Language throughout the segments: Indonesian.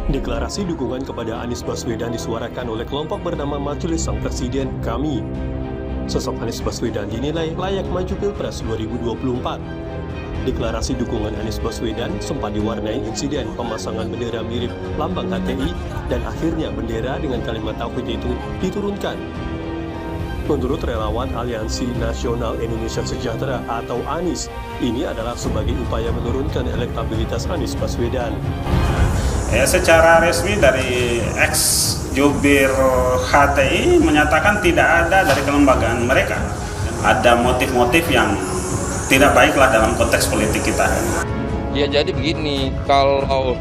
Deklarasi dukungan kepada Anies Baswedan disuarakan oleh kelompok bernama Majelis Sang Presiden KAMI. Sosok Anies Baswedan dinilai layak maju Pilpres 2024. Deklarasi dukungan Anies Baswedan sempat diwarnai insiden pemasangan bendera mirip lambang HTI dan akhirnya bendera dengan kalimat tauhid itu diturunkan. Menurut relawan Aliansi Nasional Indonesia Sejahtera atau ANIS, ini adalah sebagai upaya menurunkan elektabilitas Anies Baswedan. Secara resmi dari ex-jubir HTI menyatakan tidak ada dari kelembagaan mereka. Ada motif-motif yang tidak baiklah dalam konteks politik kita. Ya jadi begini, kalau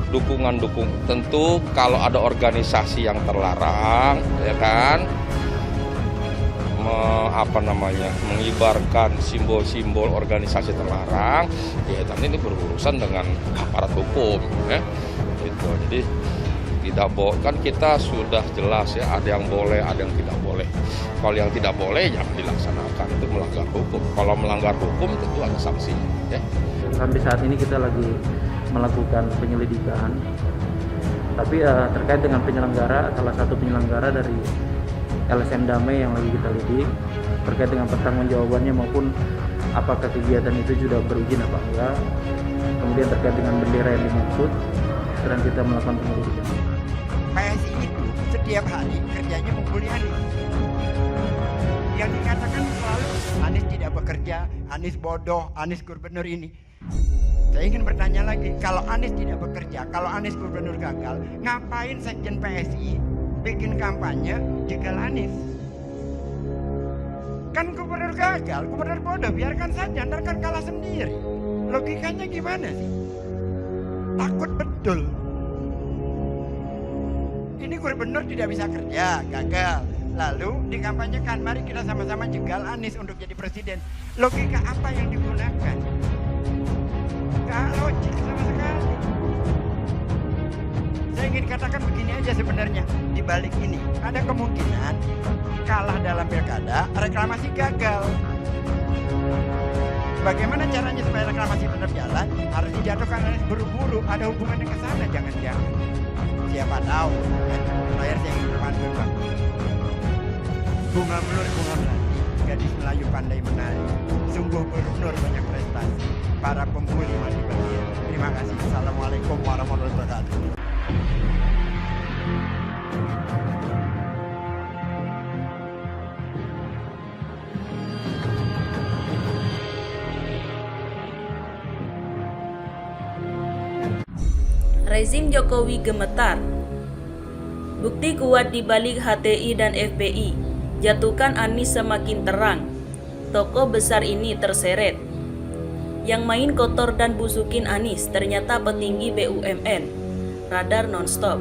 dukungan tentu kalau ada organisasi yang terlarang, ya kan, mengibarkan simbol-simbol organisasi terlarang, ya nanti ini berurusan dengan aparat hukum, ya. Gitu. Jadi tidak kan kita sudah jelas ya, ada yang boleh, ada yang tidak boleh. Kalau yang tidak boleh jangan dilaksanakan, itu melanggar hukum. Kalau melanggar hukum tentu ada sanksinya, ya. Sampai saat ini kita lagi melakukan penyelidikan, tapi terkait dengan penyelenggara, salah satu penyelenggara dari LSM Damai yang lagi kita lidik terkait dengan pertanggungjawabannya maupun apakah kegiatan itu sudah berizin apa enggak, kemudian terkait dengan bendera yang dimaksud sedang kita melakukan penyelidikan. PSI itu setiap hari kerjanya membuli Anies. Yang dikatakan selalu Anies tidak bekerja, Anies bodoh, Anies gubernur ini. Saya ingin bertanya lagi, kalau Anies tidak bekerja, kalau Anies gubernur gagal, ngapain sekjen PSI bikin kampanye jegal Anies? Kan gubernur gagal, gubernur bodoh, biarkan saja, ntar kan kalah sendiri. Logikanya gimana sih? Takut betul. Ini gubernur tidak bisa kerja, gagal. Lalu dikampanyekan, mari kita sama-sama jegal Anies untuk jadi presiden. Logika apa yang digunakan? Gak logik sama sekali. Saya ingin katakan begini aja sebenarnya. Di balik ini ada kemungkinan kalah dalam pilkada, reklamasi gagal. Bagaimana caranya supaya reklamasi tetap jalan? Harus dijatuhkan Anies buru-buru. Ada hubungannya ke sana, jangan-jangan. Siapa tahu? Layar saya ingin berpantun, Bang. Bunga melur, bunga melati, gadis Melayu pandai menari. Sungguh gubernur banyak prestasi. Para pembuli mati bahagia. Terima kasih. Assalamualaikum warahmatullahi wabarakatuh. Rezim Jokowi gemetar. Bukti kuat di balik HTI dan FPI. Jatuhkan Anies semakin terang. Tokoh besar ini terseret. Yang main kotor dan busukin Anies ternyata petinggi BUMN. Radar nonstop.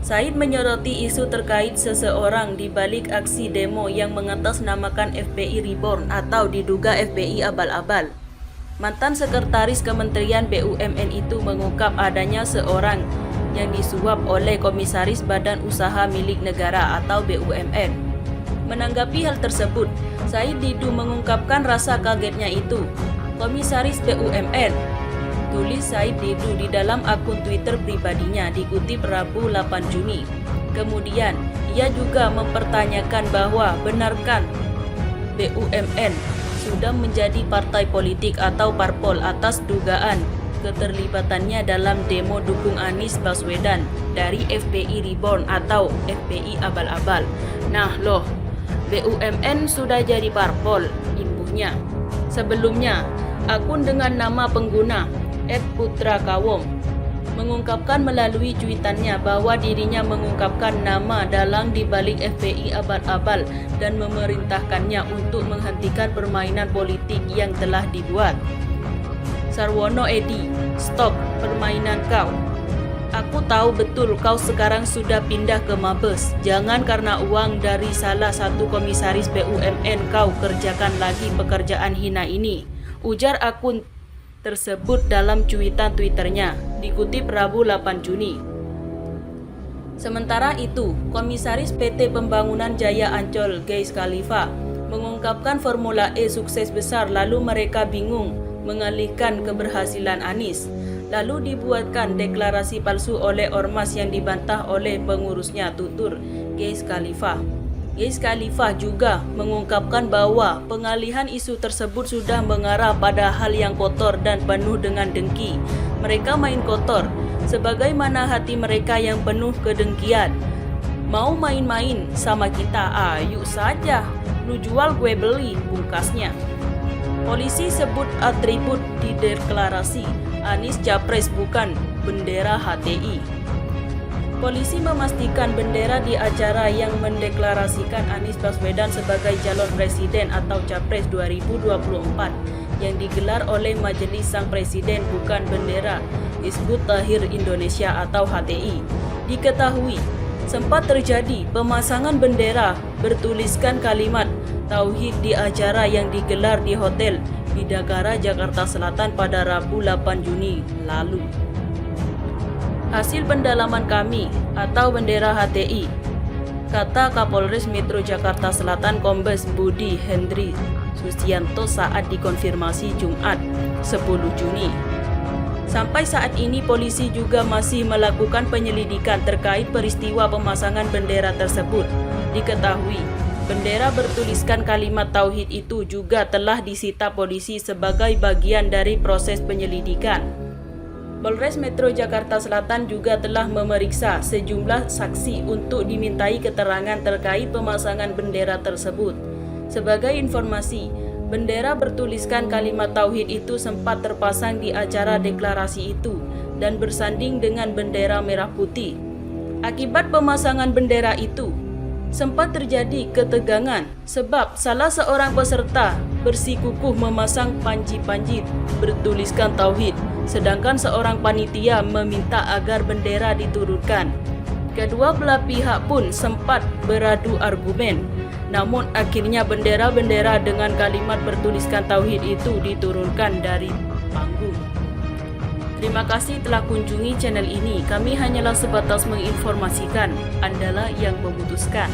Said menyoroti isu terkait seseorang di balik aksi demo yang mengatasnamakan FPI Reborn atau diduga FPI abal-abal. Mantan sekretaris Kementerian BUMN itu mengungkap adanya seorang yang disuap oleh Komisaris Badan Usaha Milik Negara atau BUMN. Menanggapi hal tersebut, Said Didu mengungkapkan rasa kagetnya itu. Komisaris BUMN, tulis Said Didu di dalam akun Twitter pribadinya dikutip Rabu 8 Juni. Kemudian, ia juga mempertanyakan bahwa benarkan BUMN sudah menjadi partai politik atau parpol atas dugaan keterlibatannya dalam demo dukung Anies Baswedan dari FPI Reborn atau FPI abal-abal. Nah loh, BUMN sudah jadi parpol, imbuhnya. Sebelumnya, akun dengan nama pengguna @putrakawom mengungkapkan melalui cuitannya bahwa dirinya mengungkapkan nama dalang di balik FPI abal-abal dan memerintahkannya untuk menghentikan permainan politik yang telah dibuat. Sarwono Edi, stop permainan kau. Aku tahu betul kau sekarang sudah pindah ke Mabes. Jangan karena uang dari salah satu komisaris BUMN kau kerjakan lagi pekerjaan hina ini, ujar akun tersebut dalam cuitan Twitternya, dikutip Rabu 8 Juni. Sementara itu, Komisaris PT Pembangunan Jaya Ancol, Gais Khalifa, mengungkapkan Formula E sukses besar lalu mereka bingung mengalihkan keberhasilan Anies. Lalu dibuatkan deklarasi palsu oleh ormas yang dibantah oleh pengurusnya, tutur Geis Khalifah. Geis Khalifah juga mengungkapkan bahwa pengalihan isu tersebut sudah mengarah pada hal yang kotor dan penuh dengan dengki. Mereka main kotor, sebagaimana hati mereka yang penuh kedengkian. Mau main-main sama kita, ayo saja, lu jual gue beli, pungkasnya. Polisi sebut atribut di deklarasi, Anies Capres bukan bendera HTI. Polisi memastikan bendera di acara yang mendeklarasikan Anies Baswedan sebagai calon presiden atau Capres 2024 yang digelar oleh Majelis Sang Presiden bukan bendera Hizbut Tahrir Indonesia atau HTI. Diketahui, sempat terjadi pemasangan bendera bertuliskan kalimat Tauhid di acara yang digelar di Hotel Bidakara, Jakarta Selatan pada Rabu 8 Juni lalu. Hasil pendalaman kami atau bendera HTI, kata Kapolres Metro Jakarta Selatan Kombes Budi Hendri Susianto saat dikonfirmasi Jumat 10 Juni. Sampai saat ini polisi juga masih melakukan penyelidikan terkait peristiwa pemasangan bendera tersebut. Diketahui, bendera bertuliskan kalimat tauhid itu juga telah disita polisi sebagai bagian dari proses penyelidikan. Polres Metro Jakarta Selatan juga telah memeriksa sejumlah saksi untuk dimintai keterangan terkait pemasangan bendera tersebut. Sebagai informasi, bendera bertuliskan kalimat tauhid itu sempat terpasang di acara deklarasi itu dan bersanding dengan bendera merah putih. Akibat pemasangan bendera itu, sempat terjadi ketegangan sebab salah seorang peserta bersikukuh memasang panji-panji bertuliskan tauhid, sedangkan seorang panitia meminta agar bendera diturunkan. Kedua belah pihak pun sempat beradu argumen, namun akhirnya bendera-bendera dengan kalimat bertuliskan tauhid itu diturunkan dari panggung. Terima kasih telah kunjungi channel ini. Kami hanyalah sebatas menginformasikan, Andalah yang memutuskan.